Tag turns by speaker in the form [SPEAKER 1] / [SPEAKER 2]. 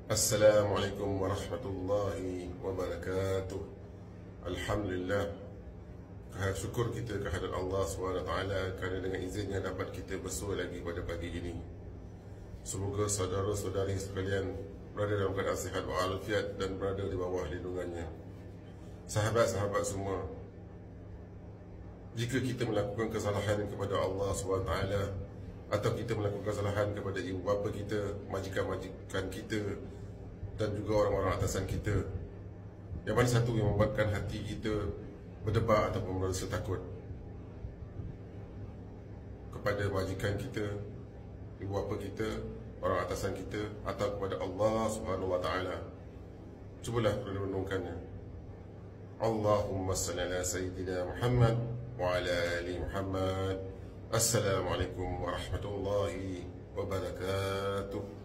[SPEAKER 1] Assalamualaikum warahmatullahi wabarakatuh. Alhamdulillah, syukur kita kehadrat Allah SWT kerana dengan izinnya dapat kita bersua lagi pada pagi ini. Semoga saudara-saudari sekalian berada dalam keadaan sihat walafiat dan berada di bawah lindungannya. Sahabat-sahabat semua, jika kita melakukan kesalahan kepada Allah SWT atau kita melakukan kesalahan kepada ibu bapa kita, majikan-majikan kita dan juga orang-orang atasan kita, yang mana satu yang membuatkan hati kita berdebar ataupun merasa takut? Kepada majikan kita, ibu bapa kita, orang atasan kita, atau kepada Allah SWT? Cubalah renungkannya. Allahumma salli ala Sayyidina Muhammad wa ala ali Muhammad. Assalamualaikum warahmatullahi wabarakatuh.